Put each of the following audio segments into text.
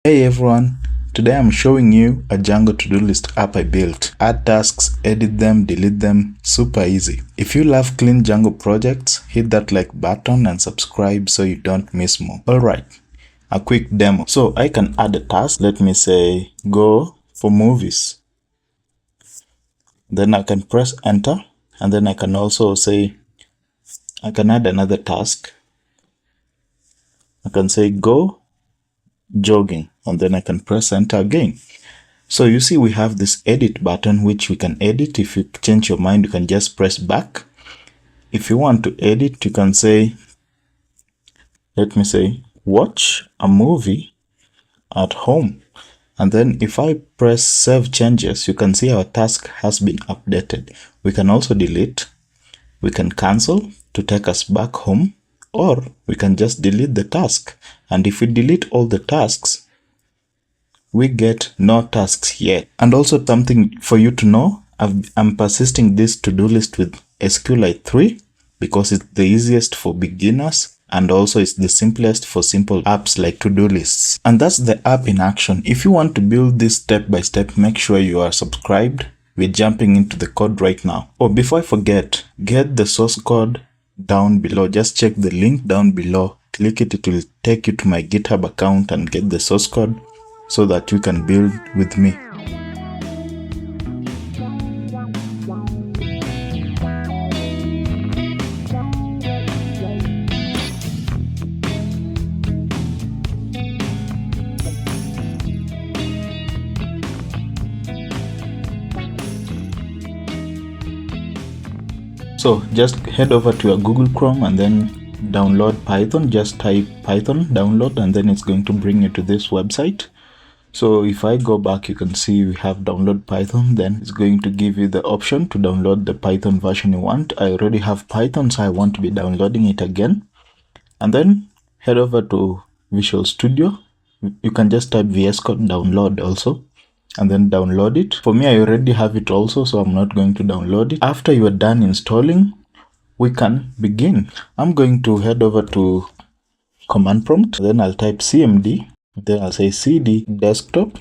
Hey everyone, today I'm showing you a Django to-do list app I built. Add tasks, edit them, delete them, super easy. If you love clean Django projects, hit that like button and subscribe so you don't miss more. Alright, a quick demo. So I can add a task. Let me say go for movies. Then I can press enter, and then I can also say I can add another task. I can say go jogging, and then I can press enter again. So you see we have this edit button which we can edit. If you change your mind, you can just press back. If you want to edit, you can say, let me say, watch a movie at home. And then if I press save changes, you can see our task has been updated. We can also delete, we can cancel to take us back home, or we can just delete the task. And if we delete all the tasks, we get no tasks yet. And also something for you to know, I'm persisting this to-do list with SQLite 3 because it's the easiest for beginners, and also it's the simplest for simple apps like to-do lists. And that's the app in action. If you want to build this step by step, make sure you are subscribed. We're jumping into the code right now. Oh, before I forget, get the source code down below. Just check the link down below. Click it, it will take you to my GitHub account and get the source code so that you can build with me. So just head over to your Google Chrome and then download Python. Just type Python download and then it's going to bring you to this website. So if I go back, you can see we have download Python. Then it's going to give you the option to download the Python version you want. I already have Python, so I want to be downloading it again. And then head over to Visual Studio. You can just type VS Code download also, and then download it. For me, I already have it also, so I'm not going to download it. After you are done installing, we can begin. I'm going to head over to command prompt, then I'll type cmd, then I'll say cd desktop,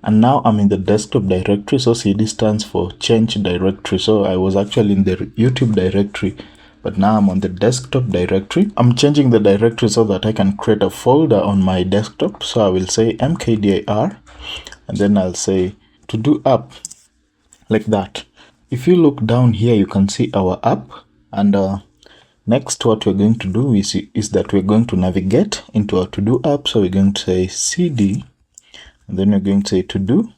and now I'm in the desktop directory. So cd stands for change directory. So I was actually in the YouTube directory, but now I'm on the desktop directory. I'm changing the directory so that I can create a folder on my desktop. So I will say mkdir, and then I'll say to do app, like that. If you look down here, you can see our app. And next, what we're going to do is that we're going to navigate into our to-do app. So we're going to say cd, and then we're going to say to do,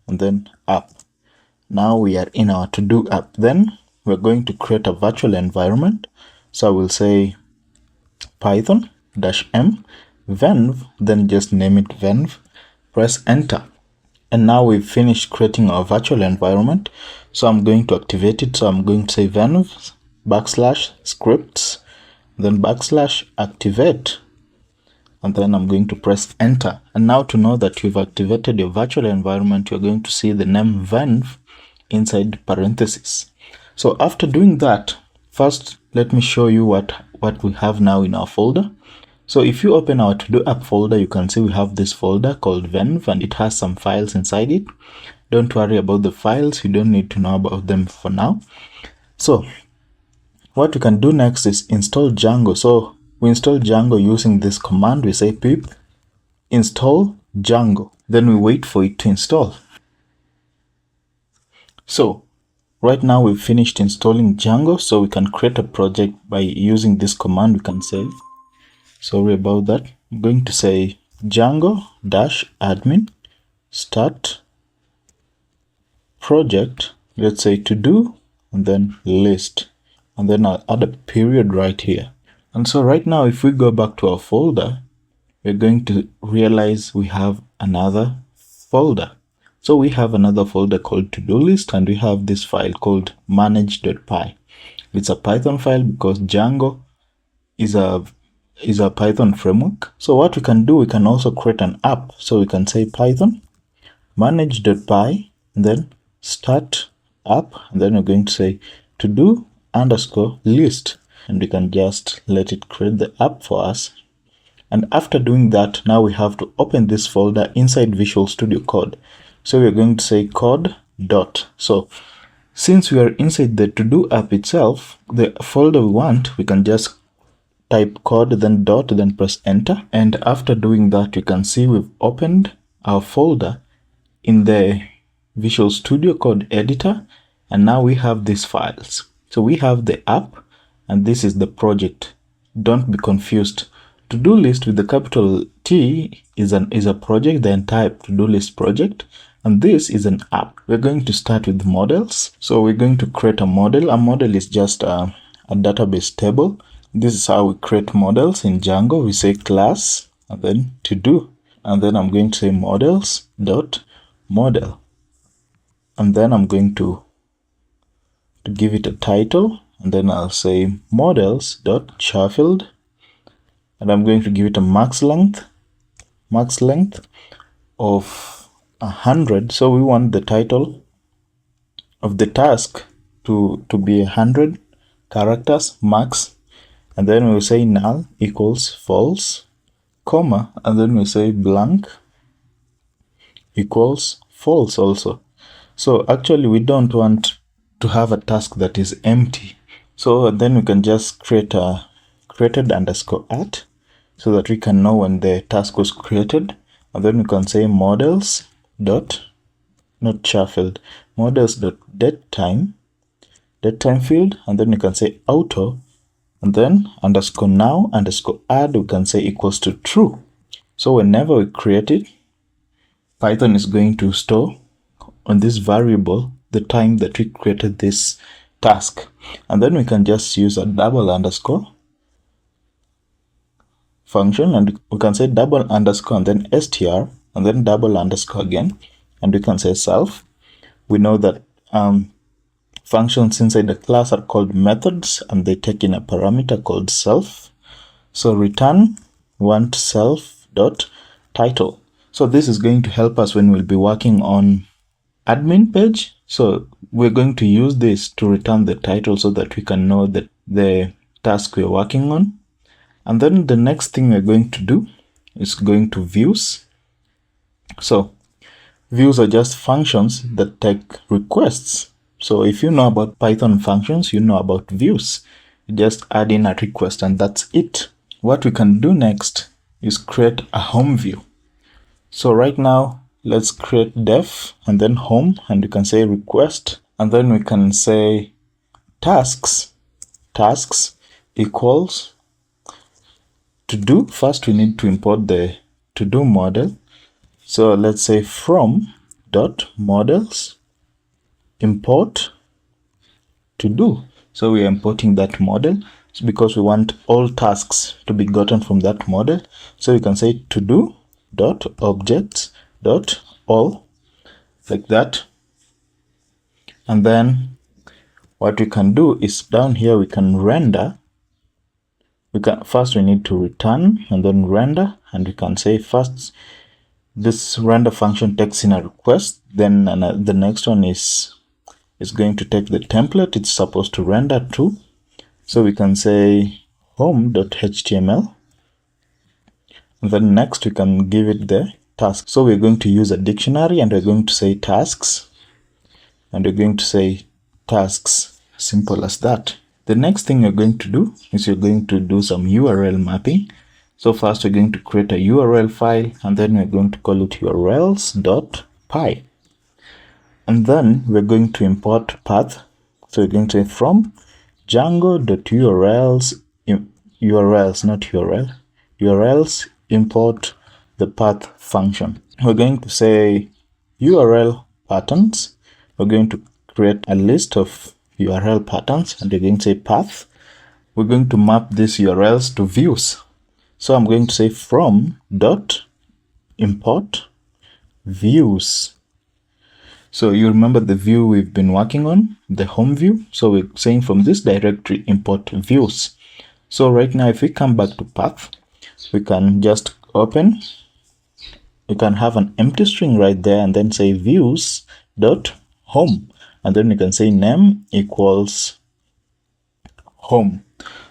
and then app. Now we are in our to-do app. Then we're going to create a virtual environment. So I will say python -m venv, then just name it venv. Press enter, and now we've finished creating our virtual environment. So I'm going to activate it. So I'm going to say venv /scripts, then /activate, and then I'm going to press enter. And now to know that you've activated your virtual environment, you're going to see the name venv inside parentheses. So after doing that, first let me show you what we have now in our folder. So if you open our to-do app folder, you can see we have this folder called venv, and it has some files inside it. Don't worry about the files, you don't need to know about them for now. So what we can do next is install Django. So we install Django using this command. We say pip install Django, then we wait for it to install. So right now we've finished installing Django, so we can create a project by using this command. We can say, sorry about that, I'm going to say Django-admin start project, let's say to do, and then list, and then I'll add a period right here. And so right now, if we go back to our folder, we're going to realize we have another folder. So we have another folder called to-do list, and we have this file called manage.py. It's a Python file because Django is a Python framework. So what we can do, we can also create an app. So we can say Python manage.py, and then start app, and then we're going to say to do _list, and we can just let it create the app for us. And after doing that, now we have to open this folder inside Visual Studio Code. So we're going to say code dot. So since we are inside the to-do app itself, the folder we want, we can just type code, then dot, then press enter. And after doing that, you can see we've opened our folder in the Visual Studio Code editor. And now we have these files. So we have the app, and this is the project. Don't be confused. To-do list with the capital T is a project, the entire to-do list project. And this is an app. We're going to start with models. So we're going to create a model. A model is just a database table. This is how we create models in Django. We say class and then to do. And then I'm going to say models dot model. And then I'm going to give it a title. And then I'll say models dot charfield. And I'm going to give it a max length of 100. So we want the title of the task to be 100 characters max. And then we'll say null equals false, comma, and then we'll say blank equals false also. So actually we don't want to have a task that is empty. So then we can just create a created underscore at, so that we can know when the task was created. And then we can say models dot, not charfield, models dot date time field, and then we can say auto, and then underscore now underscore add, we can say equals to true. So whenever we create it, Python is going to store on this variable the time that we created this task. And then we can just use a double underscore function, and we can say double underscore and then str, and then double underscore again, and we can say self. We know that functions inside the class are called methods, and they take in a parameter called self. So return want self dot title. So this is going to help us when we'll be working on admin page. So we're going to use this to return the title so that we can know that the task we're working on. And then the next thing we're going to do is going to views. So views are just functions that take requests. So if you know about Python functions, you know about views. You just add in a request and that's it. What we can do next is create a home view. So right now, let's create def and then home, and we can say request, and then we can say tasks equals to do. First, we need to import the to do model. So let's say from dot models import to do. So we are importing that model because we want all tasks to be gotten from that model. So we can say to do dot objects dot all, like that. And then what we can do is down here we can render. First we need to return and then render, and we can say first this render function takes in a request, then the next one is going to take the template it's supposed to render to. So we can say home.html, and then next we can give it the task. So we're going to use a dictionary, and we're going to say tasks, and we're going to say tasks, simple as that. The next thing you're going to do is you're going to do some URL mapping. So first we're going to create a URL file, and then we're going to call it urls.py. And then we're going to import path. So we're going to say from Django.urls, urls, not URL, urls import the path function. We're going to say URL patterns. We're going to create a list of URL patterns, and we're going to say path. We're going to map these URLs to views. So I'm going to say from dot import views. So you remember the view we've been working on, the home view. So we're saying from this directory import views. So right now if we come back to path, we can just open, we can have an empty string right there, and then say views dot home, and then we can say name equals home.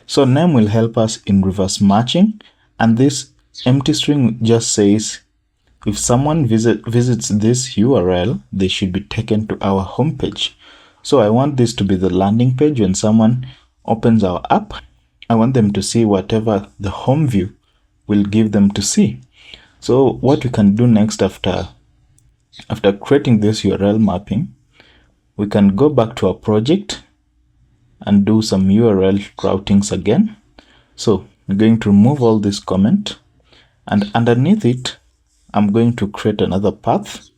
So name will help us in reverse matching, and this empty string just says if someone visits this URL, they should be taken to our homepage. So I want this to be the landing page. When someone opens our app, I want them to see whatever the home view will give them to see. So what we can do next after creating this URL mapping, we can go back to our project and do some URL routings again. So I'm going to remove all this comment, and underneath it, I'm going to create another path.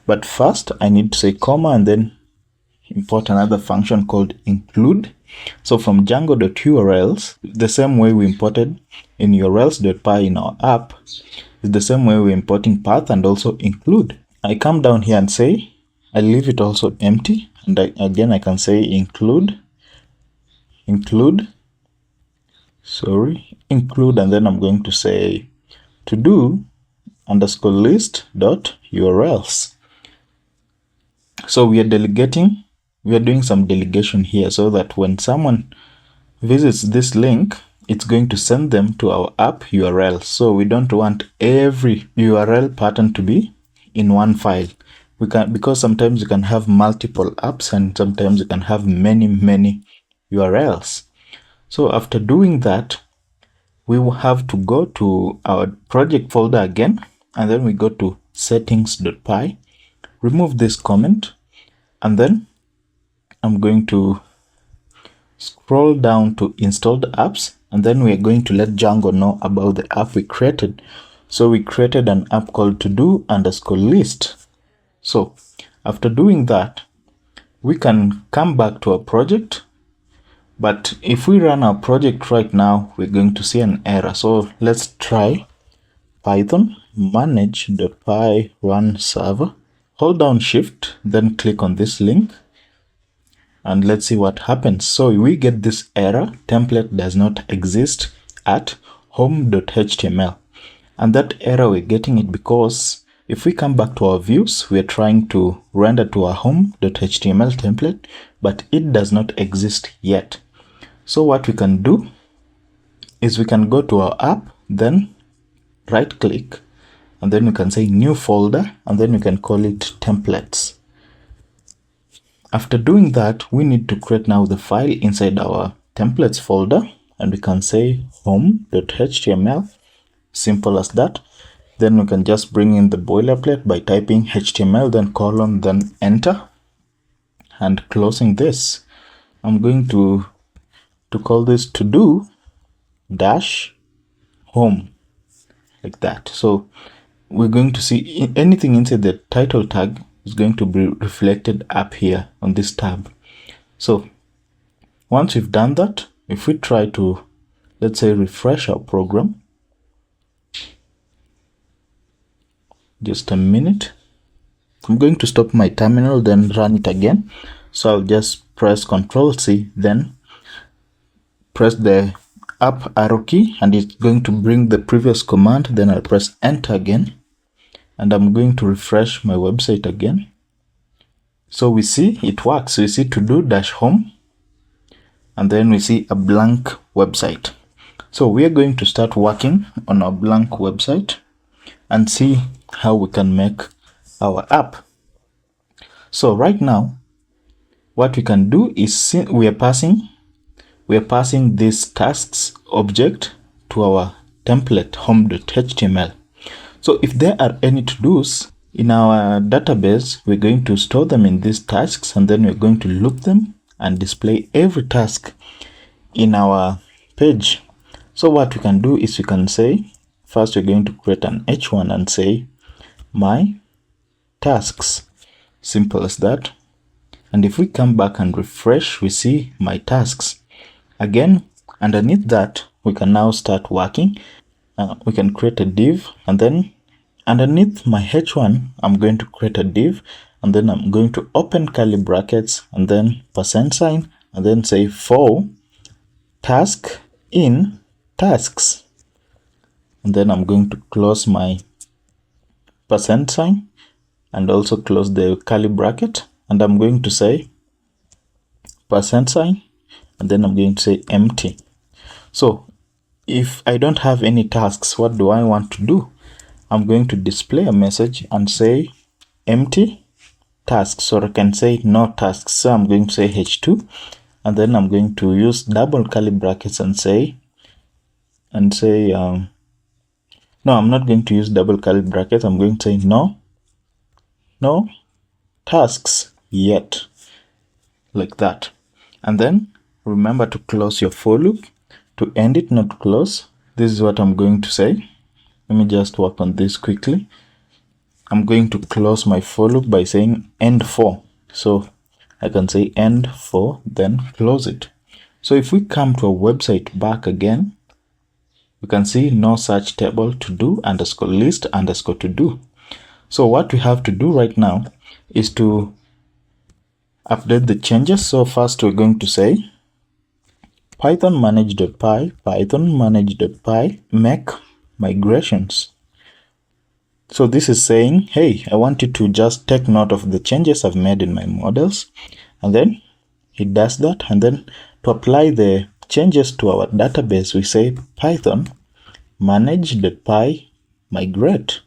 But first, I need to say comma and then import another function called include. So from Django.urls, the same way we imported in urls.py in our app, is the same way we're importing path and also include. I come down here and say, I leave it also empty. And again, I can say include, and then I'm going to say to-do underscore list dot urls. So we are doing some delegation here so that when someone visits this link, it's going to send them to our app URL. So we don't want every URL pattern to be in one file. Because sometimes you can have multiple apps and sometimes you can have many URLs. So after doing that, we will have to go to our project folder again, and then we go to settings.py, remove this comment, and then I'm going to scroll down to installed apps, and then we are going to let Django know about the app we created. So we created an app called to-do underscore list. So after doing that, we can come back to our project. But if we run our project right now, we're going to see an error. So let's try Python manage.py run server. Hold down shift, then click on this link. And let's see what happens. So we get this error, template does not exist at home.html. And that error, we're getting it because if we come back to our views, we're trying to render to our home.html template, but it does not exist yet. So what we can do is we can go to our app, then right click, and then we can say new folder, and then we can call it templates. After doing that, we need to create now the file inside our templates folder, and we can say home.html, simple as that. Then we can just bring in the boilerplate by typing HTML, then colon, then enter, and closing this. I'm going to call this to-do dash home, like that. So we're going to see anything inside the title tag is going to be reflected up here on this tab. So once we've done that, if we try to, let's say, refresh our program, just a minute, I'm going to stop my terminal, then run it again. So I'll just press Ctrl+C, then press the up arrow key, and it's going to bring the previous command. Then I'll press enter again, and I'm going to refresh my website again. So we see it works. We see to-do dash home, and then we see a blank website. So we are going to start working on our blank website and see how we can make our app. So right now, what we can do is we are passing this tasks object to our template home.html. So if there are any to-dos in our database, we're going to store them in these tasks, and then we're going to loop them and display every task in our page. So what we can do is we can say, first we're going to create an h1 and say my tasks, simple as that. And if we come back and refresh, we see my tasks. Again, underneath that, we can now start working. We can create a div, and then underneath my h1, I'm going to create a div, and then I'm going to open curly brackets and then %, and then say for task in tasks. And then I'm going to close my %, and also close the curly bracket, and I'm going to say %, and then I'm going to say empty. So if I don't have any tasks, what do I want to do? I'm going to display a message and say empty tasks, or I can say no tasks. So I'm going to say h2, and then I'm going to use double curly brackets and say no, I'm not going to use double curly brackets. I'm going to say no tasks yet, like that. And then remember to close your for loop. To end it, not close. This is what I'm going to say. Let me just work on this quickly. I'm going to close my for loop by saying end for. So I can say end for, then close it. So if we come to our website back again, we can see no such table to do underscore list underscore to do. So what we have to do right now is to update the changes. So first we're going to say python manage.py, python manage.py make migrations. So this is saying, hey, I want you to just take note of the changes I've made in my models. And then it does that. And then to apply the changes to our database, we say python manage.py migrate,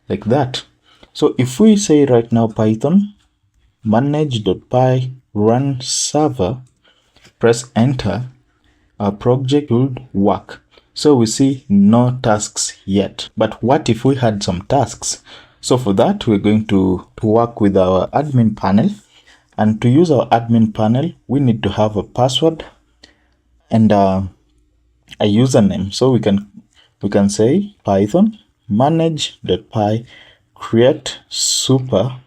like that. So if we say right now python manage.py run server, press enter, our project will work. So we see no tasks yet. But what if we had some tasks? So for that, we're going to work with our admin panel. And to use our admin panel, we need to have a password and a username. So we can say python manage.py create super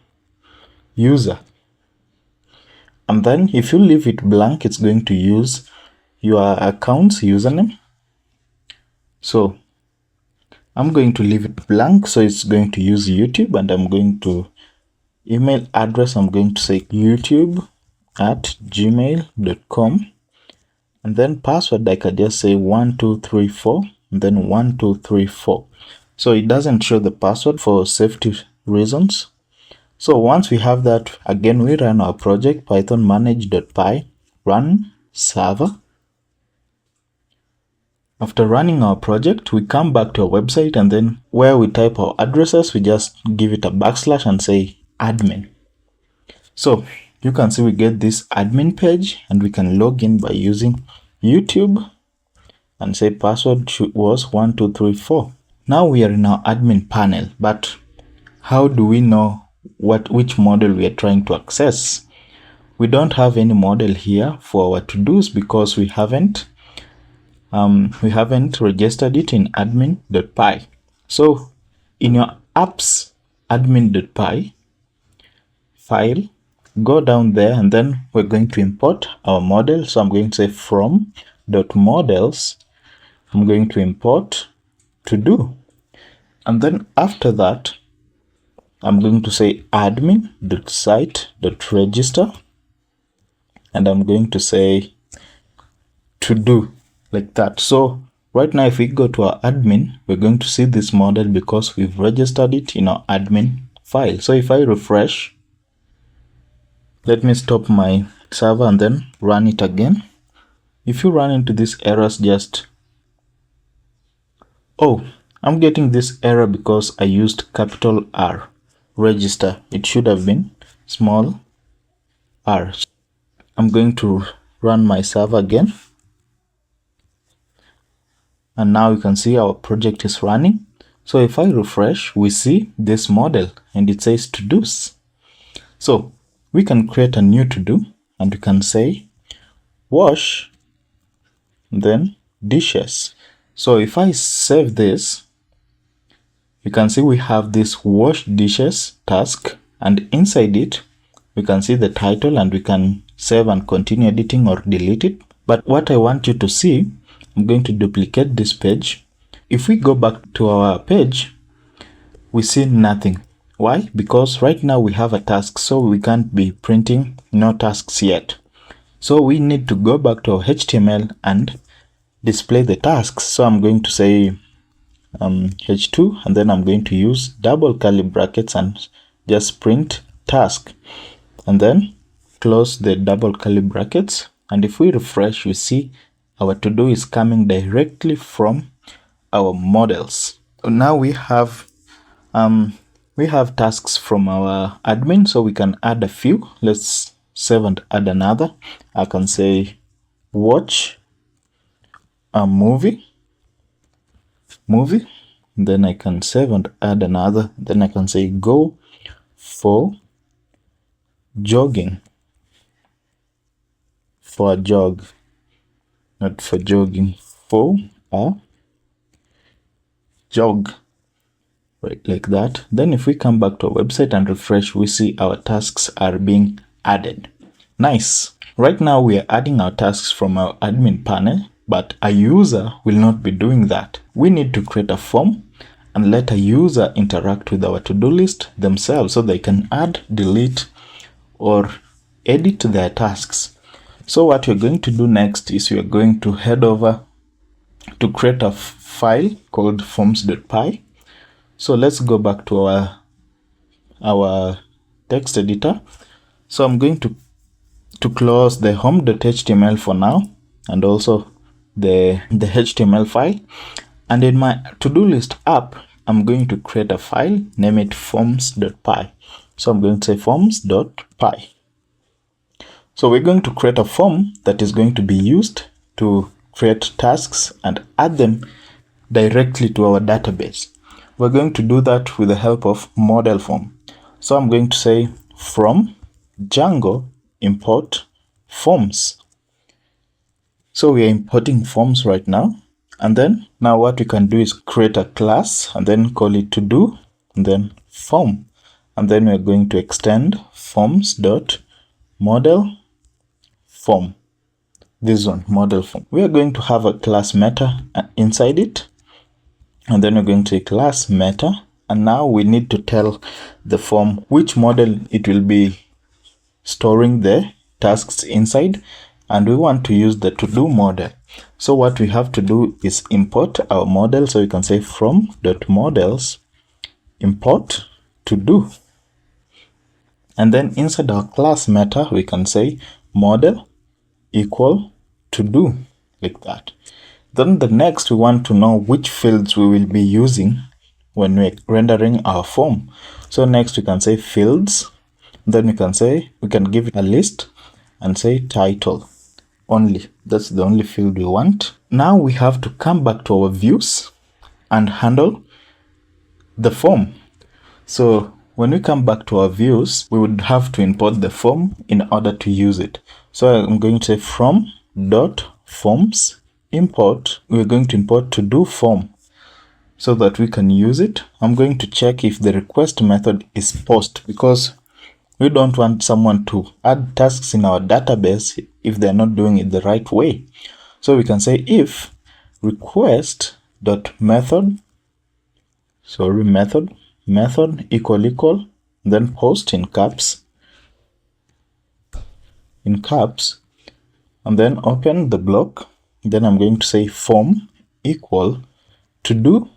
user. And then if you leave it blank, it's going to use your account's username. So I'm going to leave it blank, so it's going to use YouTube, and I'm going to email address, I'm going to say youtube@gmail.com, and then password I can just say 1234 and then 1234. So it doesn't show the password for safety reasons. So once we have that, again we run our project python manage.py run server. After running our project, we come back to our website, and then where we type our addresses, we just give it a backslash and say admin. So you can see we get this admin page, and we can log in by using YouTube and say password was 1234. Now we are in our admin panel, but how do we know which model we are trying to access? We don't have any model here for our to-dos because we haven't registered it in admin.py. So in your apps admin.py file, go down there, and then we're going to import our model. So I'm going to say from.models, I'm going to import to do. And then after that, I'm going to say admin.site.register, and I'm going to say to do, like that. So right now, if we go to our admin, we're going to see this model because we've registered it in our admin file. So if I refresh, let me stop my server and then run it again. If you run into these errors, I'm getting this error because I used capital R register. It should have been small r. I'm going to run my server again. And now you can see our project is running. So if I refresh, we see this model and it says to-dos. So we can create a new to-do, and we can say wash, then dishes. So if I save this, you can see we have this wash dishes task, and inside it, we can see the title, and we can save and continue editing or delete it. But what I want you to see, I'm going to duplicate this page. If we go back to our page, we see nothing. Why? Because right now we have a task, so we can't be printing no tasks yet. So we need to go back to our HTML and display the tasks. So I'm going to say h2, and then I'm going to use double curly brackets and just print task, and then close the double curly brackets. And if we refresh, we see our to-do is coming directly from our models. Now we have tasks from our admin, so we can add a few. Let's save and add another. I can say watch a movie. Then I can save and add another. Then I can say go for jogging. For a jog, not for jogging, for a jog, right, like that. Then if we come back to our website and refresh, we see our tasks are being added. Nice. Right now we are adding our tasks from our admin panel, but a user will not be doing that. We need to create a form and let a user interact with our to-do list themselves so they can add, delete, or edit their tasks. So what we're going to do next is we're going to head over to create a file called forms.py. So let's go back to our text editor. So I'm going to close the home.html for now, and also the HTML file. And in my to-do list app, I'm going to create a file, name it forms.py. So I'm going to say forms.py. So we're going to create a form that is going to be used to create tasks and add them directly to our database. We're going to do that with the help of model form. So I'm going to say from Django import forms. So we are importing forms right now. And then now what we can do is create a class and then call it to do, and then form. And then we're going to extend forms.model form. This one, model form. We are going to have a class meta inside it, and then we're going to say class meta, and now we need to tell the form which model it will be storing the tasks inside, and we want to use the to do model. So what we have to do is import our model. So you can say from.models import to do, and then inside our class meta we can say model equal to do, like that. Then the next, we want to know which fields we will be using when we're rendering our form. So next we can say fields, then we can give it a list and say title only. That's the only field we want. Now we have to come back to our views and handle the form. So when we come back to our views, we would have to import the form in order to use it. So I'm going to say from.forms import. We're going to import to do form so that we can use it. I'm going to check if the request method is post, because we don't want someone to add tasks in our database if they're not doing it the right way. So we can say if request.method, method equal, then post in caps, and then open the block. Then I'm going to say form equal to do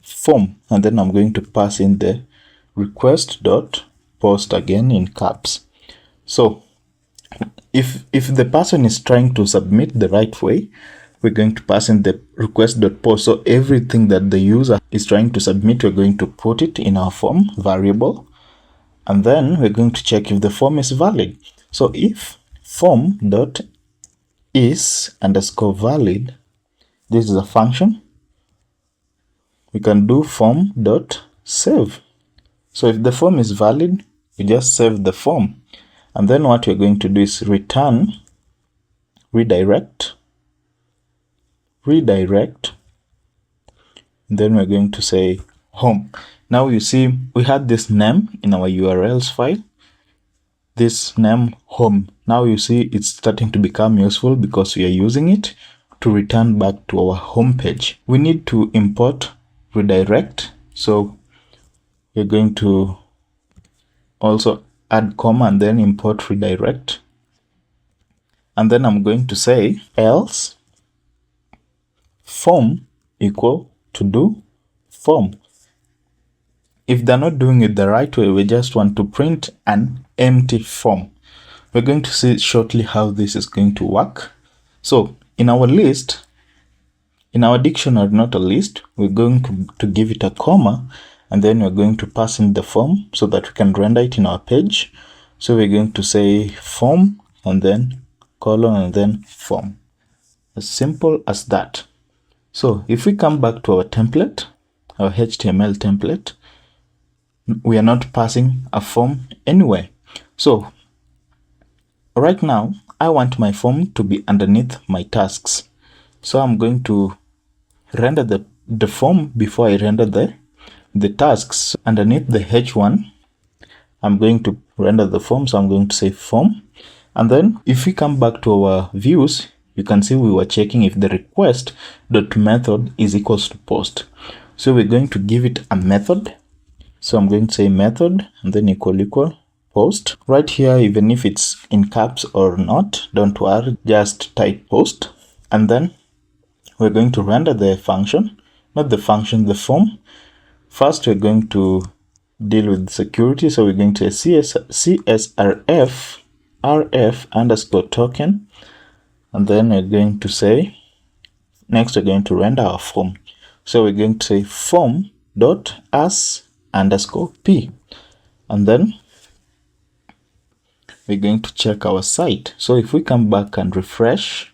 form, and then I'm going to pass in the request.post again in caps. So if the person is trying to submit the right way, we're going to pass in the request.post. So everything that the user is trying to submit, we're going to put it in our form variable, and then we're going to check if the form is valid. So if form.is_valid, this is a function, we can do form.save. So if the form is valid, we just save the form, and then what we're going to do is return redirect, and then we're going to say home. Now you see we had this name in our URLs file, this name home. Now you see it's starting to become useful because we are using it to return back to our home page. We need to import redirect, so we're going to also add comma and then import redirect, and then I'm going to say else form equal to do form. If they're not doing it the right way, we just want to print an empty form. We're going to see shortly how this is going to work. So in our list, in our dictionary, not a list, we're going to give it a comma, and then we're going to pass in the form so that we can render it in our page. So we're going to say form and then colon and then form. As simple as that. So if we come back to our template, our HTML template, we are not passing a form anywhere. So right now, I want my form to be underneath my tasks. So I'm going to render the form before I render the tasks. Underneath the H1, I'm going to render the form. So I'm going to say form. And then if we come back to our views, you can see we were checking if the request.method is equals to post. So we're going to give it a method. So I'm going to say method and then equal post. Right here, even if it's in caps or not, don't worry, just type post. And then we're going to render the function, not the function, the form. First, we're going to deal with security. So we're going to say CSRF RF underscore token. And then we're going to say, next we're going to render our form. So we're going to say form dot as underscore p. And then we're going to check our site. So if we come back and refresh,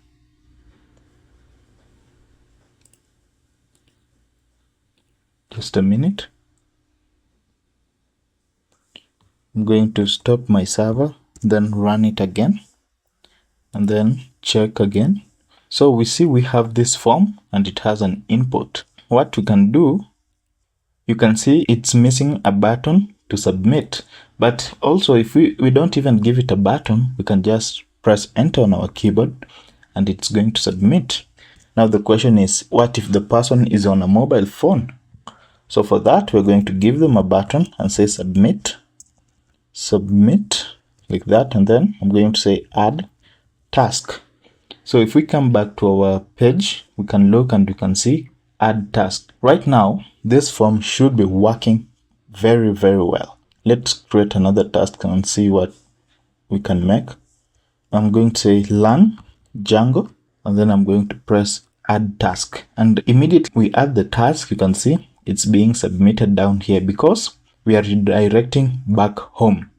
just a minute. I'm going to stop my server, then run it again, and then check again. So we see we have this form and it has an input. What we can do, you can see it's missing a button to submit. But also if we don't even give it a button, we can just press enter on our keyboard and it's going to submit. Now the question is, what if the person is on a mobile phone? So for that, we're going to give them a button and say submit like that. And then I'm going to say add task. So if we come back to our page, we can look and we can see add task. Right now, this form should be working very, very well. Let's create another task and see what we can make. I'm going to say learn Django, and then I'm going to press add task. And immediately we add the task, you can see it's being submitted down here because we are redirecting back home.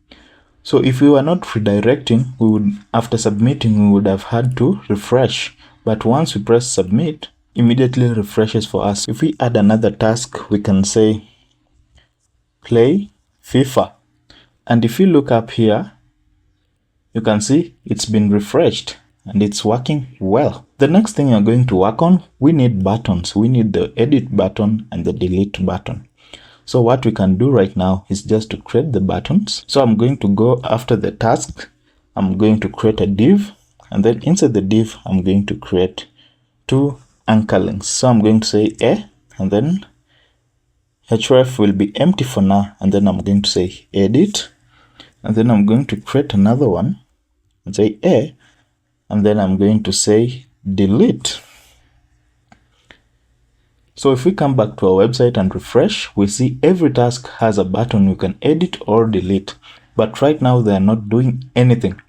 So if we were not redirecting, we would, after submitting, we would have had to refresh. But once we press submit, immediately refreshes for us. If we add another task, we can say play FIFA. And if you look up here, you can see it's been refreshed and it's working well. The next thing you're going to work on, we need buttons. We need the edit button and the delete button. So what we can do right now is just to create the buttons. So I'm going to go after the task. I'm going to create a div, and then inside the div, I'm going to create two anchor links. So I'm going to say a, and then href will be empty for now. And then I'm going to say edit, and then I'm going to create another one and say a, and then I'm going to say delete. So if we come back to our website and refresh, we see every task has a button you can edit or delete. But right now they are not doing anything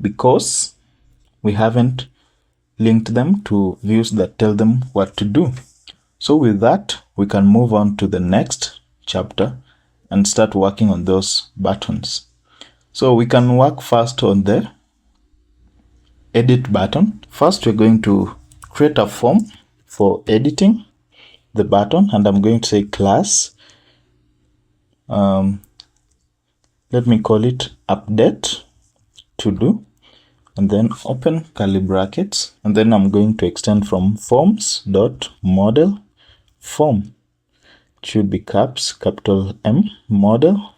because we haven't linked them to views that tell them what to do. So with that, we can move on to the next chapter and start working on those buttons. So we can work first on the edit button. First, we're going to create a form for editing the button, and I'm going to say class, let me call it update to do, and then open curly brackets, and then I'm going to extend from forms.model form. It should be caps, capital M, model,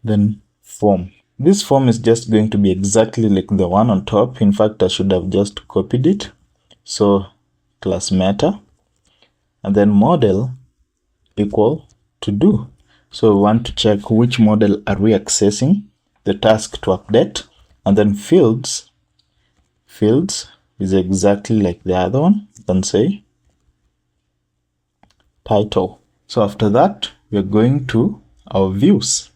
then form. This form is just going to be exactly like the one on top. In fact, I should have just copied it. So class meta, and then model equal to do. So we want to check which model are we accessing, the task to update, and then fields is exactly like the other one. You can say title. So after that, we're going to our views.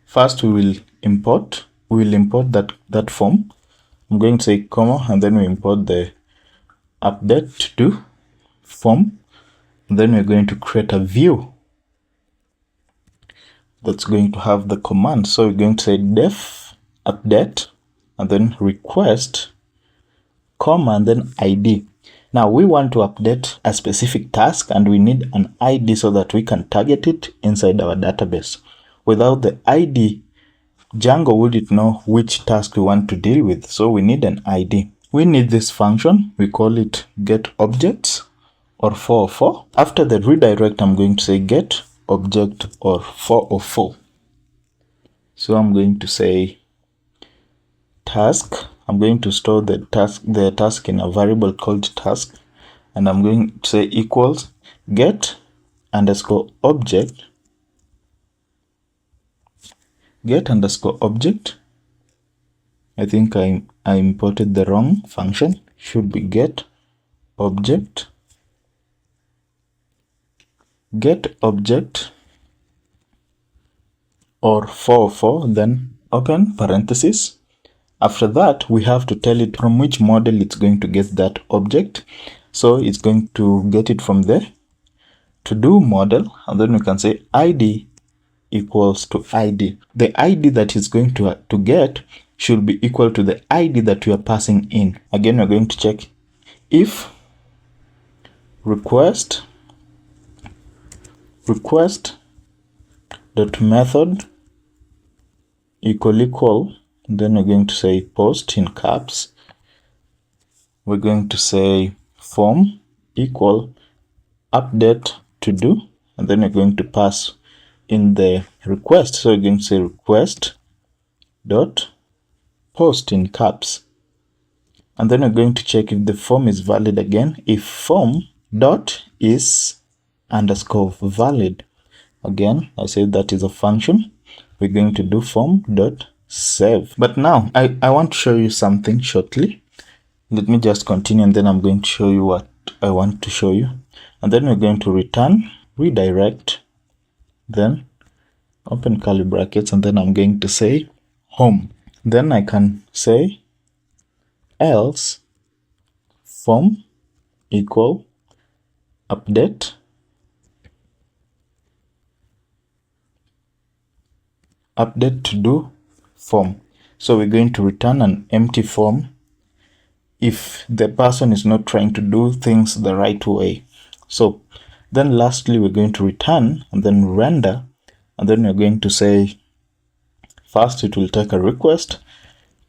First, we will import that form. I'm going to say comma, and then we import the update to form. And then we're going to create a view that's going to have the command. So we're going to say def update and then request comma and then ID. Now we want to update a specific task and we need an ID so that we can target it inside our database. Without the ID, Django wouldn't know which task we want to deal with, so we need an ID. We need this function, we call it get objects or 404. After the redirect, I'm going to say get object or 404. So I'm going to say task. I'm going to store the task in a variable called task, and I'm going to say equals get underscore object, get underscore object. I think I imported the wrong function. Should be get object, get object or 404, then open parenthesis. After that, we have to tell it from which model it's going to get that object. So it's going to get it from the to do model, and then we can say ID equals to ID. The ID that is going to get should be equal to the ID that we are passing in. Again, we're going to check if request dot method equal, then we're going to say post in caps. We're going to say form equal update to do, and then we're going to pass in the request. So we're going to say request dot post in caps, and then we're going to check if the form is valid again. If form dot is underscore valid, again I said that is a function. We're going to do form dot save. But now I want to show you something shortly. Let me just continue, and then I'm going to show you what I want to show you. And then we're going to return redirect, then open curly brackets, and then I'm going to say home. Then I can say else form equal update to do form. So we're going to return an empty form if the person is not trying to do things the right way. So then lastly, we're going to return and then render, and then we're going to say first it will take a request,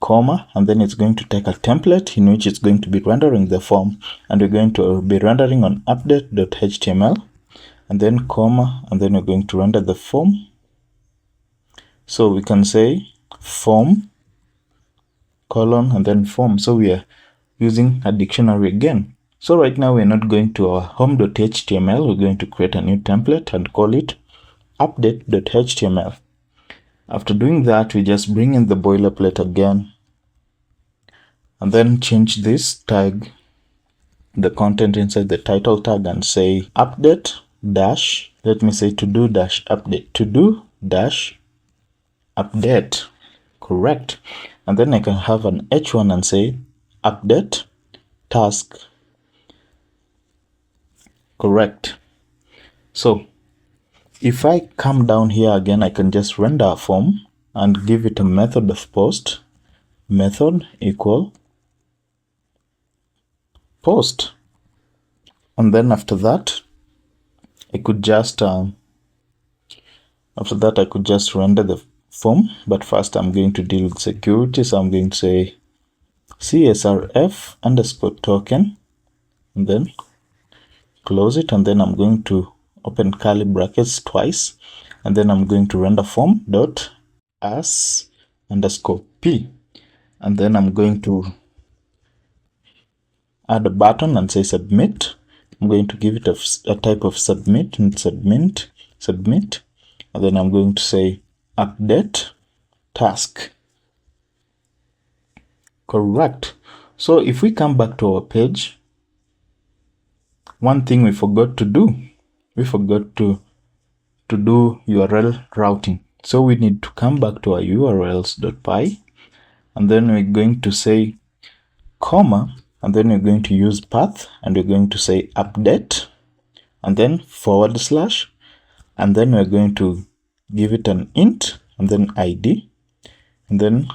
comma, and then it's going to take a template in which it's going to be rendering the form, and we're going to be rendering on update.html, and then comma, and then we're going to render the form. So we can say form colon and then form. So we are using a dictionary again. So right now we're not going to our home.html. We're going to create a new template and call it update.html. After doing that, we just bring in the boilerplate again, and then change this tag, the content inside the title tag, and say update dash, let me say to do dash update, to do dash update, correct. And then I can have an h1 and say update task, correct. So if I come down here again, I can just render a form and give it a method of post, method equal post, and then after that I could just render the form. But first I'm going to deal with security, so I'm going to say csrf underscore token, and then close it, and then I'm going to open curly brackets twice, and then I'm going to render form dot as underscore p, and then I'm going to add a button and say submit. I'm going to give it a type of submit, and submit, and then I'm going to say update task, correct. So if we come back to our page, one thing we forgot to do, we forgot to do URL routing. So we need to come back to our urls.py, and then we're going to say comma, and then we're going to use path, and we're going to say update, and then forward slash, and then we're going to give it an int, and then ID, and then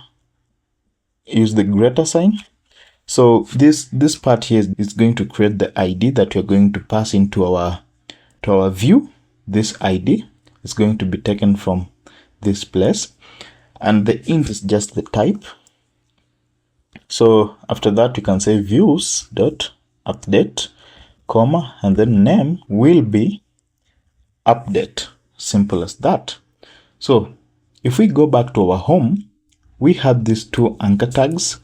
use the greater sign. So this part here is going to create the ID that we're going to pass into our view. This ID is going to be taken from this place, and the int is just the type. So after that, we can say views dot update, comma, and then name will be update. Simple as that. So if we go back to our home, we have these two anchor tags.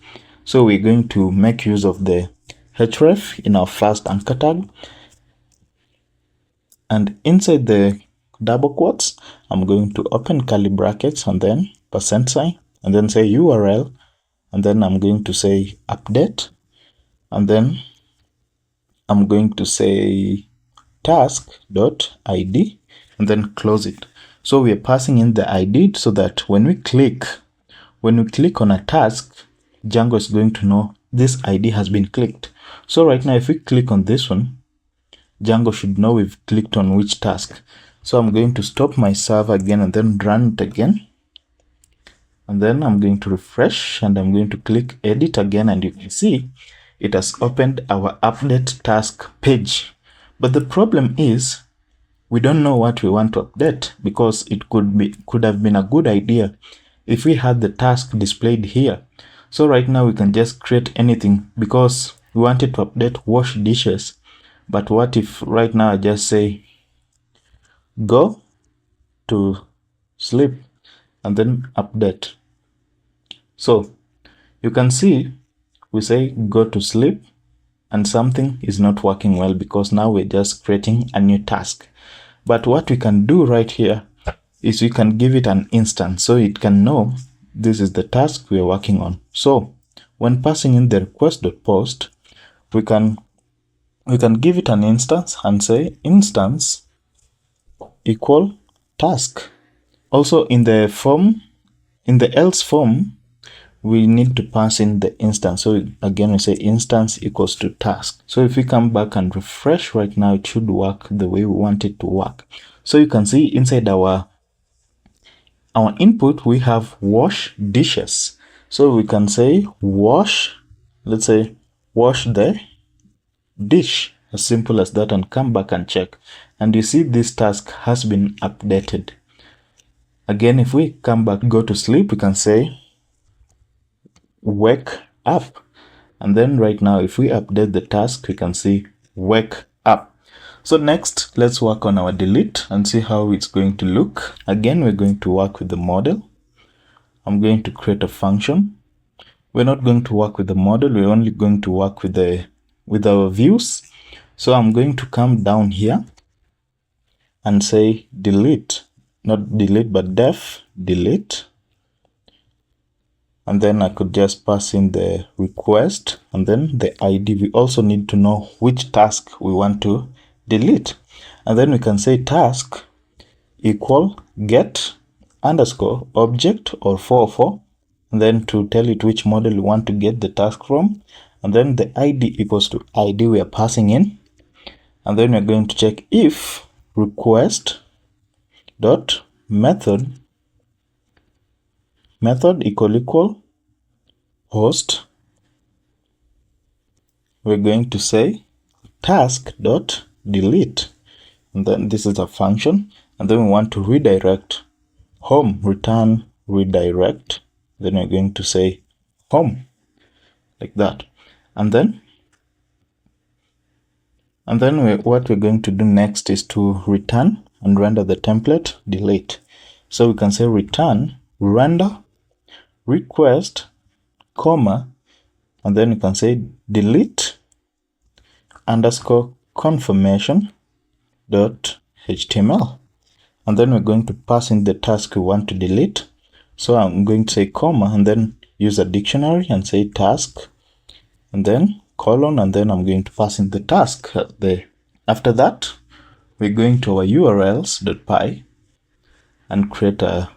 So we're going to make use of the href in our first anchor tag, and inside the double quotes, I'm going to open curly brackets and then %, and then say URL, and then I'm going to say update, and then I'm going to say task.id, and then close it. So we are passing in the ID so that when we click on a task, Django is going to know this ID has been clicked. So right now, if we click on this one, Django should know we've clicked on which task. So I'm going to stop my server again and then run it again. And then I'm going to refresh and I'm going to click edit again, and you can see it has opened our update task page. But the problem is we don't know what we want to update, because it could have been a good idea if we had the task displayed here. So right now we can just create anything because we wanted to update wash dishes. But what if right now I just say go to sleep and then update? So you can see we say go to sleep and something is not working well because now we're just creating a new task. But what we can do right here is we can give it an instance so it can know this is the task we're working on. So when passing in the request.post, we can give it an instance and say instance equal task. Also in the form, in the else form, we need to pass in the instance. So again, we say instance equals to task. So if we come back and refresh right now, it should work the way we want it to work. So you can see inside our input, we have wash dishes. So we can say wash, let's say wash the dish, as simple as that, and come back and check. And you see this task has been updated. Again, if we come back, go to sleep, we can say wake up. And then right now, if we update the task, we can see wake up. So next, let's work on our delete and see how it's going to look. Again, we're going to work with the model. I'm going to create a function. We're not going to work with the model. We're only going to work with our views. So I'm going to come down here and say delete, not delete, but def delete. And then I could just pass in the request and then the ID. We also need to know which task we want to delete. And then we can say task equal get underscore object or 404. And then to tell it which model we want to get the task from. And then the ID equals to ID we are passing in. And then we're going to check if request dot method equal host. We're going to say task dot delete, and then this is a function, and then we want to redirect home, return redirect. Then we're going to say home, like that. And then what we're going to do next is to return and render the template delete. So we can say return render request comma, and then you can say delete underscore confirmation dot html, and then we're going to pass in the task we want to delete. So I'm going to say comma and then use a dictionary and say task and then colon, and then I'm going to pass in the task there. After that, we're going to our urls.py and create a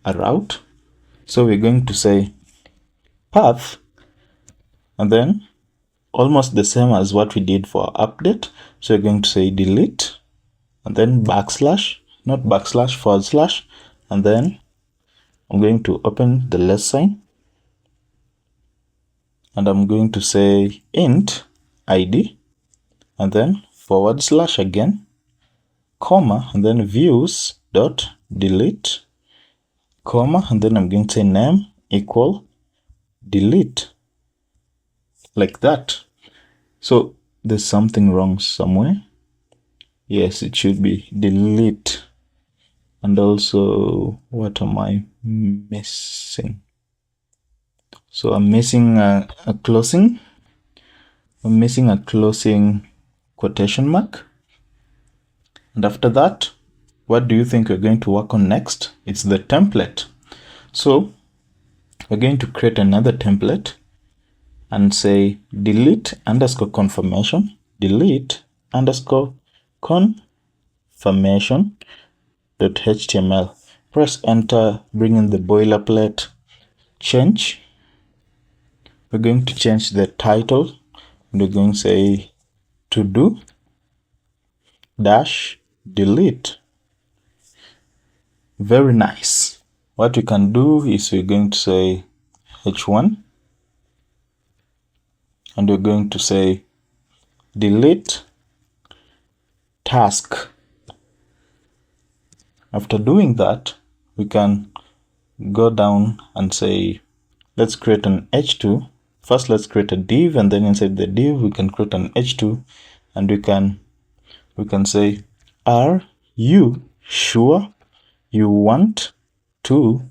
route. So we're going to say path, and then almost the same as what we did for our update. So you're going to say delete, and then backslash, not backslash, forward slash, and then I'm going to open the less sign, and I'm going to say int id, and then forward slash again, comma, and then views dot delete, comma, and then I'm going to say name equal delete, like that. So there's something wrong somewhere. Yes, it should be delete. And also, what am I missing? So I'm missing a closing. I'm missing a closing quotation mark. And after that, what do you think we're going to work on next? It's the template. So we're going to create another template and say delete underscore confirmation, delete underscore confirmation .html. Press enter, bring in the boilerplate, change. We're going to change the title. We're going to say to do dash delete. Very nice. What we can do is we're going to say h1, and we're going to say delete task. After doing that, we can go down and say, let's create an h2. First, let's create a div, and then inside the div, we can create an h2, and we can say, are you sure you want to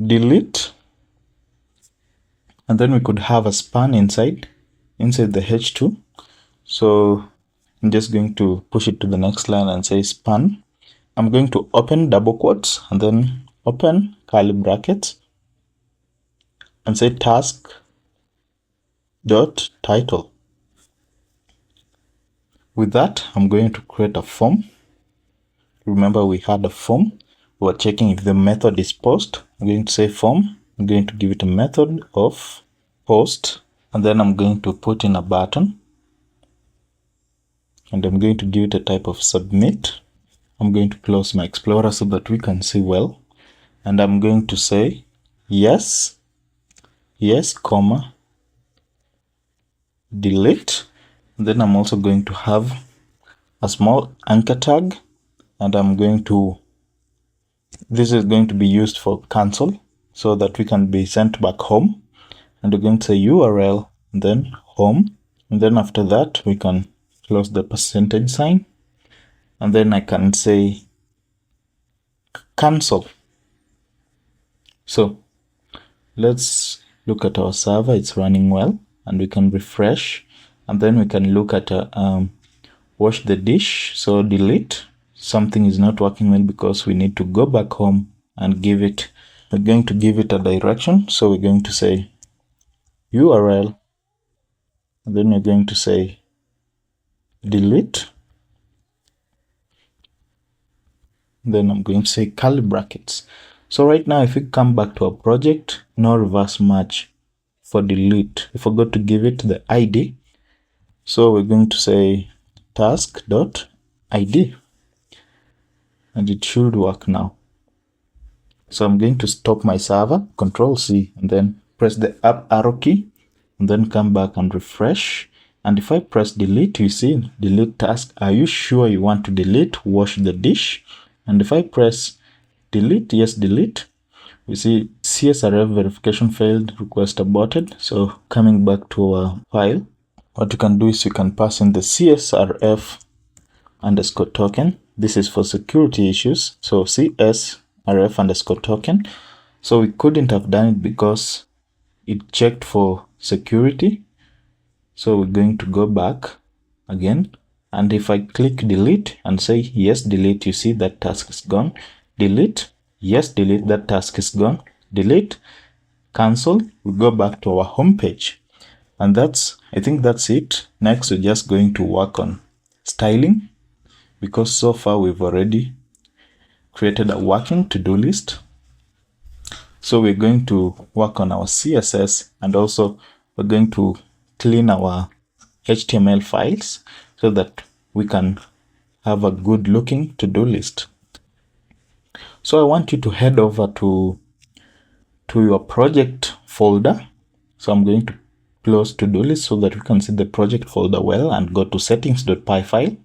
delete? And then we could have a span inside the h2. So I'm just going to push it to the next line and say span. I'm going to open double quotes and then open curly brackets and say task dot title. With that, I'm going to create a form. Remember, we had a form. We were checking if the method is post. I'm going to say form. I'm going to give it a method of post, and then I'm going to put in a button, and I'm going to give it a type of submit. I'm going to close my Explorer so that we can see well, and I'm going to say yes, comma, delete. And then I'm also going to have a small anchor tag, and this is going to be used for cancel so that we can be sent back home. And we're going to say URL, and then home. And then after that, we can close the percentage sign. And then I can say cancel. So let's look at our server. It's running well, and we can refresh. And then we can look at wash the dish. So delete. Something is not working well because we need to go back home and we're going to give it a direction. So we're going to say URL, and then we're going to say delete. Then I'm going to say curly brackets. So right now, if we come back to our project, no reverse match for delete. We forgot to give it the ID. So we're going to say task.id, and it should work now. So I'm going to stop my server, Control C, and then press the up arrow key, and then come back and refresh. And if I press delete, you see delete task. Are you sure you want to delete wash the dish? And if I press delete, yes, delete, we see CSRF verification failed, request aborted. So coming back to our file, what you can do is you can pass in the CSRF underscore token. This is for security issues. So CSRF underscore token. So we couldn't have done it because it checked for security. So we're going to go back again. And if I click delete and say yes, delete, you see that task is gone. Delete, yes, delete, that task is gone. Delete, cancel, we go back to our home page. And I think that's it. Next, we're just going to work on styling, because so far we've already created a working to-do list. So we're going to work on our CSS, and also we're going to clean our HTML files so that we can have a good looking to-do list. So I want you to head over to your project folder. So I'm going to close to-do list so that we can see the project folder well, and go to settings.py file,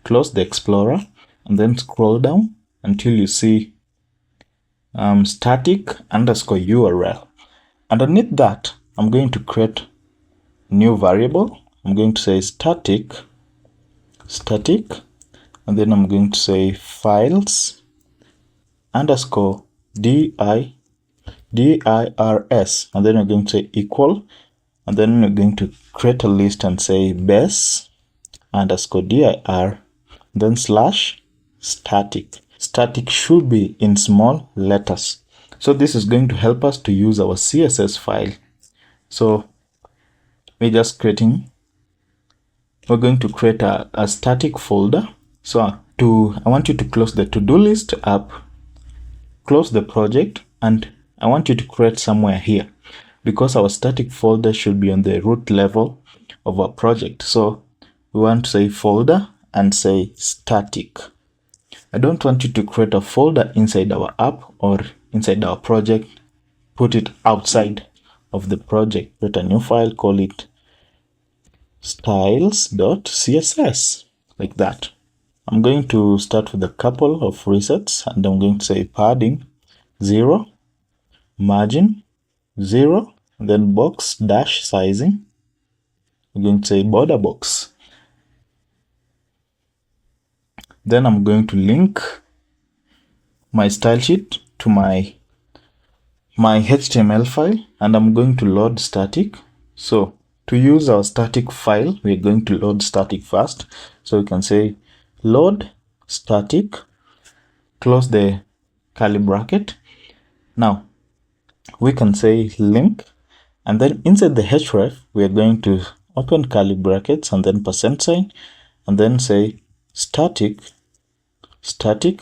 close the Explorer, and then scroll down until you see static_URL. Underneath that, I'm going to create a new variable. I'm going to say static, and then I'm going to say files underscore dirs, and then we're going to say equal, and then we're going to create a list and say base underscore dir, then slash static. Static should be in small letters. So this is going to help us to use our CSS file. So we're going to create a static folder. So I want you to close the to-do list app, close the project, and I want you to create somewhere here, because our static folder should be on the root level of our project. So we want to say folder and say static. I don't want you to create a folder inside our app or inside our project. Put it outside of the project. Create a new file, call it styles.css, like that. I'm going to start with a couple of resets, and I'm going to say padding 0, margin 0, and then box dash sizing. I'm going to say border box. Then I'm going to link my style sheet to my HTML file, and I'm going to load static. So to use our static file, we're going to load static first. So we can say load static, close the curly bracket. Now we can say link, and then inside the href, we are going to open curly brackets and then %sign, and then say static,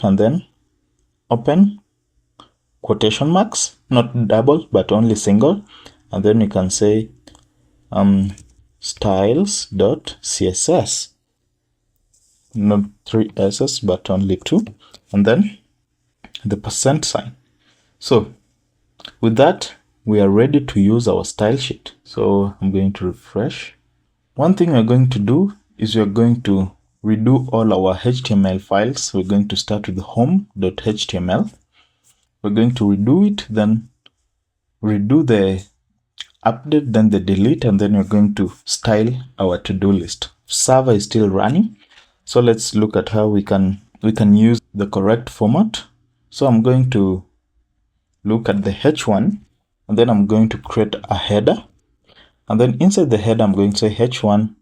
and then open quotation marks, not double but only single, and then you can say styles.css, not 3 s's but only 2, and then the %sign. So with that, we are ready to use our style sheet. So I'm going to refresh. One thing we're going to do is we're going to redo all our HTML files. We're going to start with home.html. We're going to redo it, then redo the update, then the delete, and then we're going to style our to-do list. Server is still running, so let's look at how we can use the correct format. So I'm going to look at the h1, and then I'm going to create a header, and then inside the header I'm going to say h1,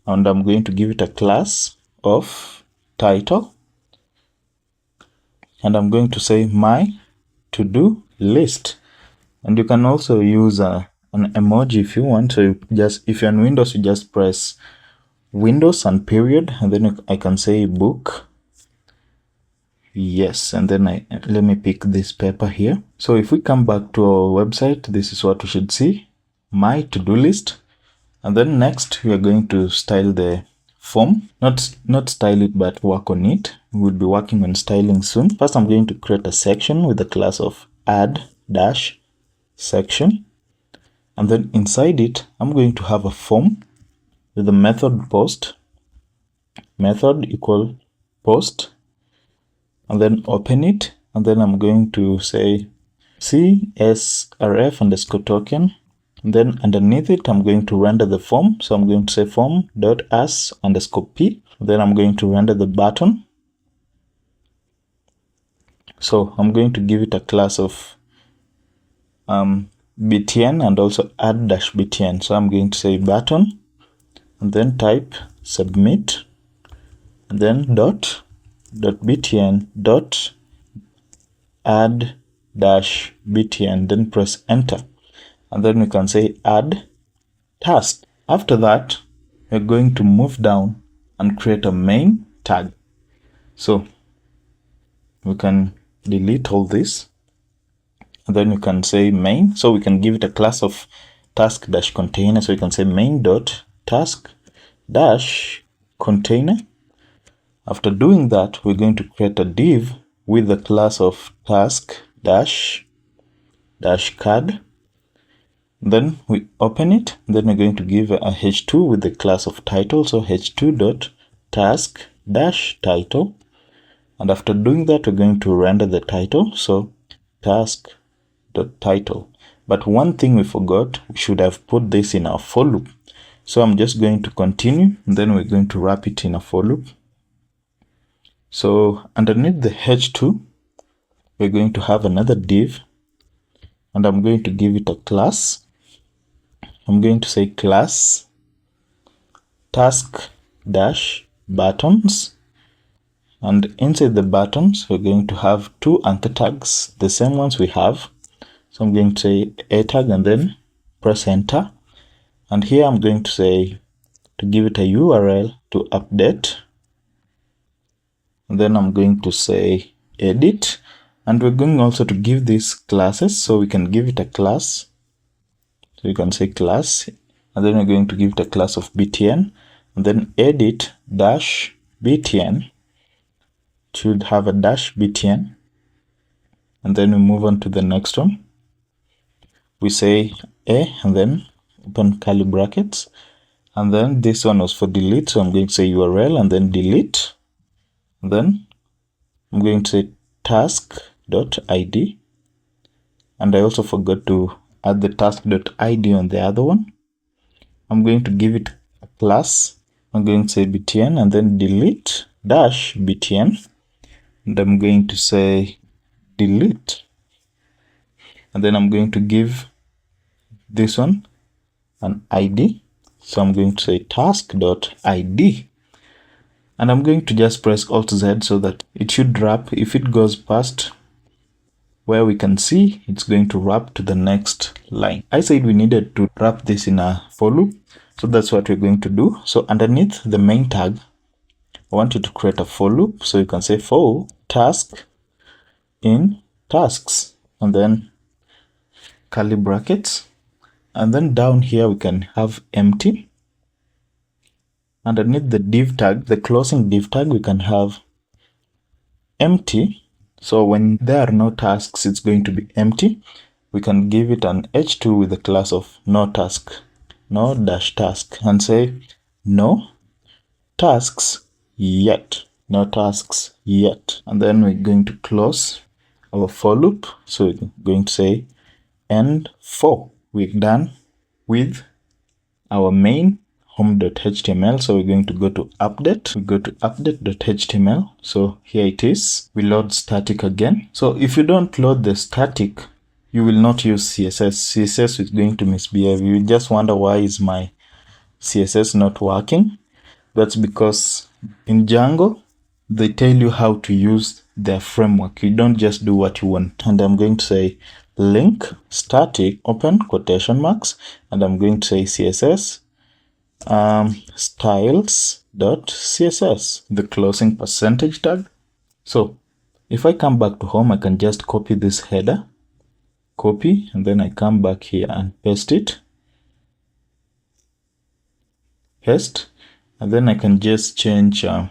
and I'm going to give it a class of title, and I'm going to say my to-do list. And you can also use an emoji if you want. So if you're on Windows, you just press Windows and period, and then I can say book. Yes, and then let me pick this paper here. So if we come back to our website, this is what we should see, my to-do list. And then next we are going to style the form, not style it but work on it. We'll be working on styling soon. First I'm going to create a section with the class of add-section, and then inside it I'm going to have a form with the method post, method equal post, and then open it, and then I'm going to say csrf underscore token. And then underneath it, I'm going to render the form. So I'm going to say form.as underscore p. Then I'm going to render the button. So I'm going to give it a class of btn and also add-btn. So I'm going to say button, and then type submit, and then .btn add-btn, then press enter. And then we can say add task. After that, we're going to move down and create a main tag. So we can delete all this, and then we can say main. So we can give it a class of task-container. So we can say main.task-container. After doing that, we're going to create a div with the class of task-card. Then we open it. Then we're going to give a h2 with the class of title. So h2.task-title. And after doing that, we're going to render the title. So task.title. But one thing we forgot, we should have put this in our for loop. So I'm just going to continue, and then we're going to wrap it in a for loop. So underneath the h2, we're going to have another div, and I'm going to give it a class. I'm going to say class task-buttons, and inside the buttons, we're going to have two anchor tags, the same ones we have. So I'm going to say a tag and then press enter. And here I'm going to say to give it a URL to update. And then I'm going to say edit. And we're going also to give these classes. So we can give it a class. So you can say class. And then we're going to give it a class of btn. And then edit dash btn. It should have a dash btn. And then we move on to the next one. We say a and then open curly brackets. And then this one was for delete. So I'm going to say URL and then delete. And then I'm going to say task.id. And I also forgot to add the task.id on the other one. I'm going to give it a class. I'm going to say btn and then delete dash btn. And I'm going to say delete. And then I'm going to give this one an ID. So I'm going to say task.id. And I'm going to just press Alt Z so that it should wrap. If it goes past where we can see, it's going to wrap to the next line. I said we needed to wrap this in a for loop. So that's what we're going to do. So underneath the main tag, I want you to create a for loop. So you can say for task in tasks and then curly brackets. And then down here we can have empty. Underneath the div tag, the closing div tag, we can have empty. So when there are no tasks, it's going to be empty. We can give it an h2 with the class of no task, no dash task, and say no tasks yet, no tasks yet. And then we're going to close our for loop. So we're going to say end for. We're done with our main home.html. So we're going to go to update. We go to update.html. So here it is. We load static again. So if you don't load the static, you will not use CSS. CSS is going to misbehave. You just wonder why is my CSS not working. That's because in Django, they tell you how to use their framework. You don't just do what you want. And I'm going to say link static open quotation marks, and I'm going to say CSS styles.css, the closing percentage tag. So if I come back to home, I can just copy this header, copy, and then I come back here and paste it, paste, and then I can just change, I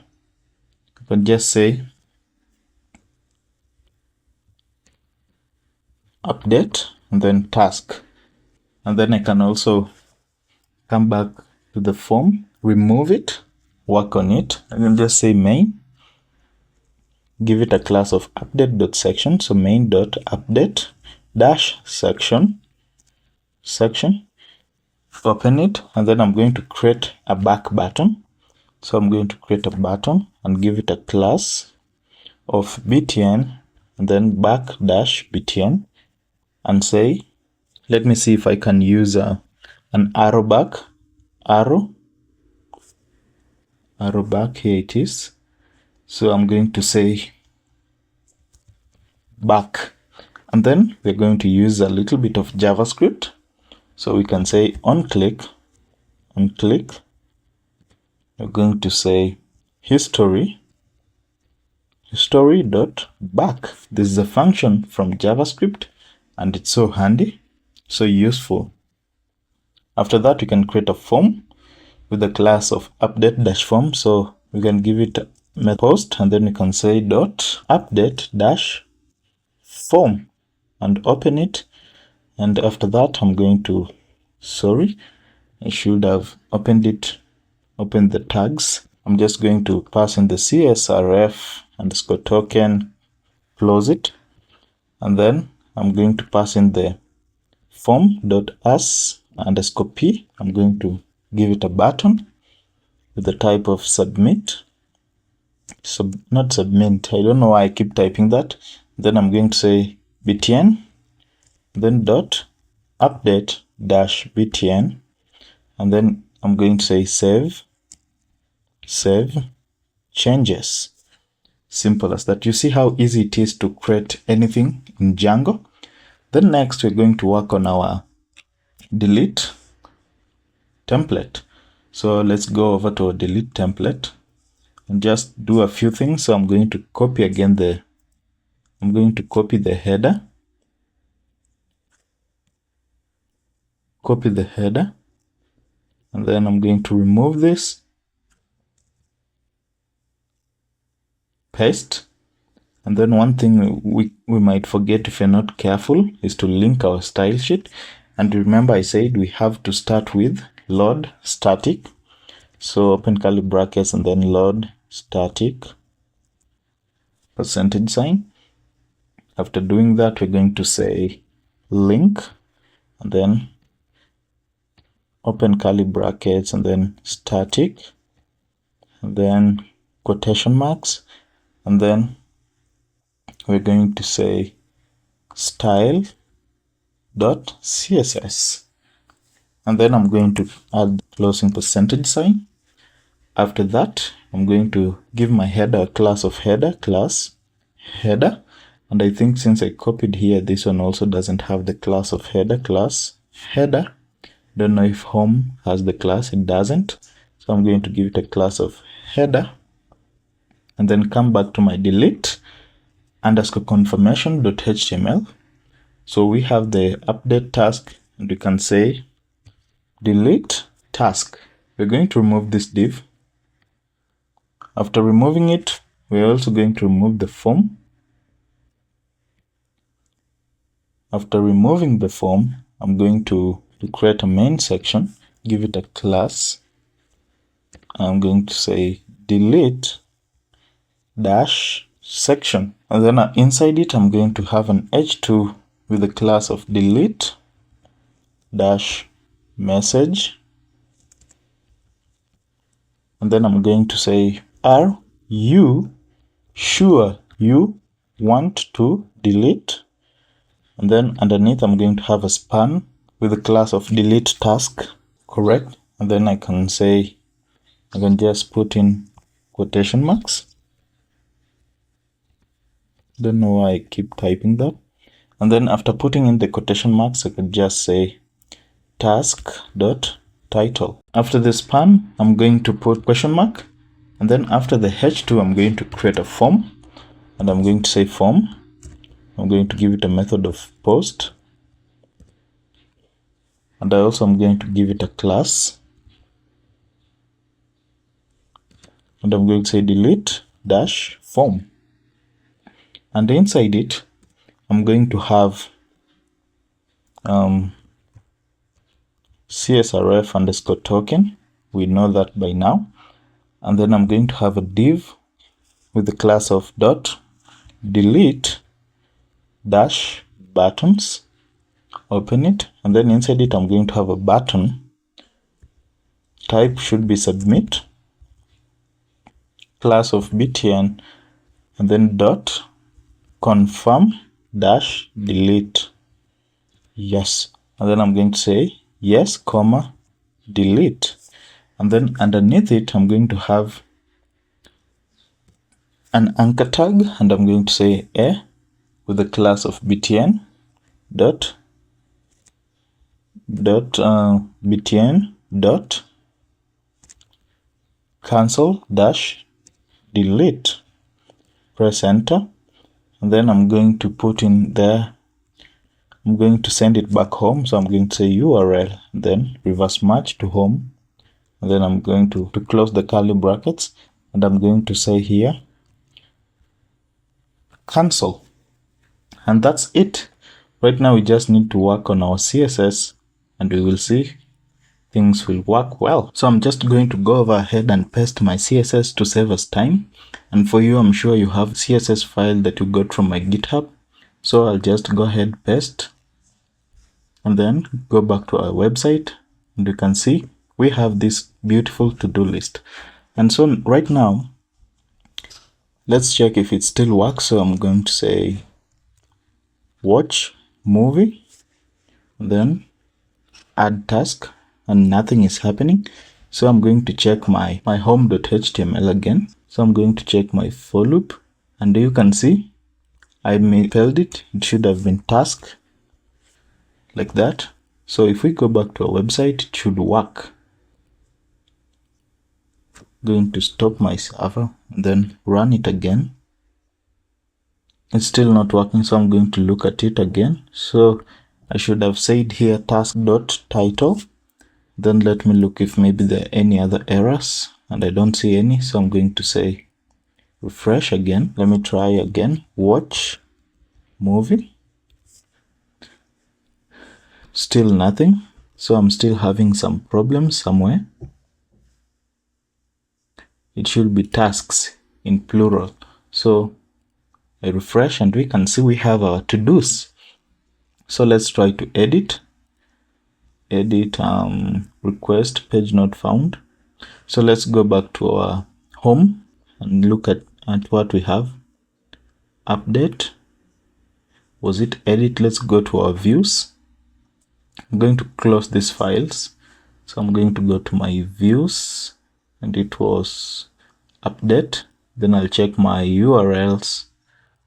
can just say update and then task. And then I can also come back to the form, remove it, work on it. I can just say main, give it a class of update.section. So main.update dash section, open it, and then I'm going to create a back button. So I'm going to create a button and give it a class of btn and then back dash btn, and say, let me see if I can use an arrow back, arrow back, here it is. So I'm going to say back, and then we're going to use a little bit of JavaScript. So we can say on click, we're going to say history dot back. This is a function from JavaScript, and it's so handy, so useful. After that, we can create a form with the class of update-form. So we can give it a post, and then we can say dot update-form and open it. And after that, I'm going to, I should have opened the tags. I'm just going to pass in the CSRF underscore token, close it, and then I'm going to pass in the form.as underscore p. I'm going to give it a button with the type of submit. Not submit, I don't know why I keep typing that. Then I'm going to say btn, then dot update dash btn, and then I'm going to say save changes. Simple as that. You see how easy it is to create anything in Django. Then next, we're going to work on our delete template. So let's go over to our delete template and just do a few things. So I'm going to copy again the header. Copy the header. And then I'm going to remove this. Paste. And then one thing we might forget if you're not careful is to link our style sheet. And remember, I said we have to start with load static. So open curly brackets and then load static %. After doing that, we're going to say link and then open curly brackets and then static and then quotation marks, and then we're going to say style.css, and then I'm going to add closing %. After that, I'm going to give my header a class of header, class header. And I think since I copied here, this one also doesn't have the class of header, class header. Don't know if home has the class, it doesn't. So I'm going to give it a class of header and then come back to my delete underscore confirmation.html. So we have the update task and we can say delete task. We're going to remove this div. After removing it, we're also going to remove the form. After removing the form, I'm going to create a main section, give it a class. I'm going to say delete dash section. And then inside it, I'm going to have an h2 with the class of delete dash message. And then I'm going to say, are you sure you want to delete? And then underneath, I'm going to have a span with the class of delete task, correct? And then I can just put in quotation marks. Don't know why I keep typing that. And then after putting in the quotation marks, I could just say task.title. After the span, I'm going to put question mark. And then after the h2, I'm going to create a form. And I'm going to say form. I'm going to give it a method of post. And I also am going to give it a class. And I'm going to say delete dash form. And inside it, I'm going to have CSRF underscore token. We know that by now. And then I'm going to have a div with the class of dot delete dash buttons. Open it, and then inside it I'm going to have a button. Type should be submit, class of btn, and then dot confirm dash delete. Yes. And then I'm going to say yes, comma delete. And then underneath it I'm going to have an anchor tag, and I'm going to say a with the class of btn dot btn dot cancel dash delete. Press enter, and then I'm going to put in there I'm going to send it back home. So I'm going to say URL, then reverse match to home. And then I'm going to close the curly brackets, and I'm going to say here, cancel. And that's it. Right now we just need to work on our CSS, and we will see things will work well. So I'm just going to go over ahead and paste my CSS to save us time. And for you, I'm sure you have CSS file that you got from my GitHub. So I'll just go ahead, paste, and then go back to our website, and you can see we have this beautiful to-do list. And so right now, let's check if it still works. So I'm going to say watch movie, then add task, and nothing is happening. So I'm going to check my home.html again. So I'm going to check my for loop, and you can see I misspelled it. It should have been task, like that. So if we go back to our website, it should work. Going to stop my server and then run it again. It's still not working, so I'm going to look at it again. So I should have said here task.title. Then let me look if maybe there are any other errors, and I don't see any. So I'm going to say refresh again. Let me try again. Watch movie. Still nothing. So I'm still having some problems somewhere. It should be tasks in plural. So I refresh, and we can see we have our to-dos. So let's try to edit request page not found. So let's go back to our home and look at what we have. Update. Was it edit? Let's go to our views. I'm going to close these files. So I'm going to go to my views, and it was update. Then I'll check my URLs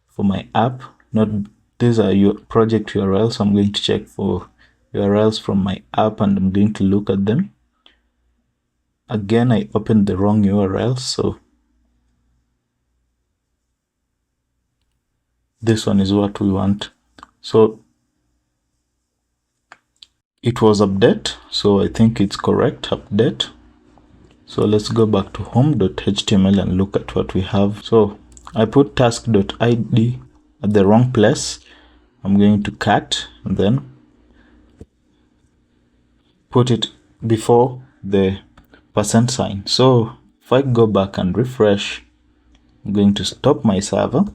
for my app. Not these are your project URLs. So I'm going to check for URLs from my app, and I'm going to look at them. Again, I opened the wrong URL, so this one is what we want. So it was update, so I think it's correct, update. So let's go back to home.html and look at what we have. So I put task.id at the wrong place. I'm going to cut and then put it before the %sign. So if I go back and refresh, I'm going to stop my server,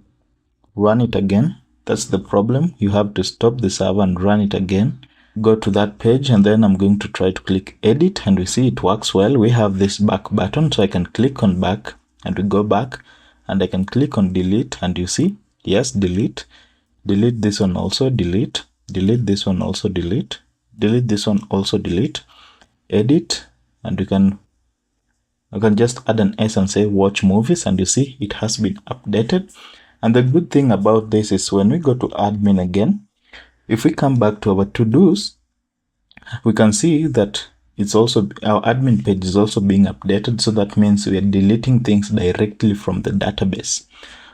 run it again. That's the problem. You have to stop the server and run it again. Go to that page, and then I'm going to try to click edit, and we see it works well. We have this back button, so I can click on back, and we go back, and I can click on delete, and you see, yes, delete this one also, delete this one also, delete this one also, delete, edit, and you can just add an S and say watch movies, and you see it has been updated. And the good thing about this is when we go to admin again, if we come back to our to-dos, we can see that it's also, our admin page is also being updated. So that means we are deleting things directly from the database.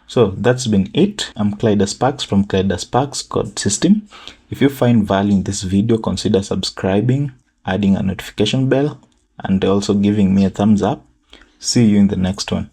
So that's been it. I'm Clyde Sparks from Clyde Sparks Code System. If you find value in this video, consider subscribing, adding a notification bell, and also giving me a thumbs up. See you in the next one.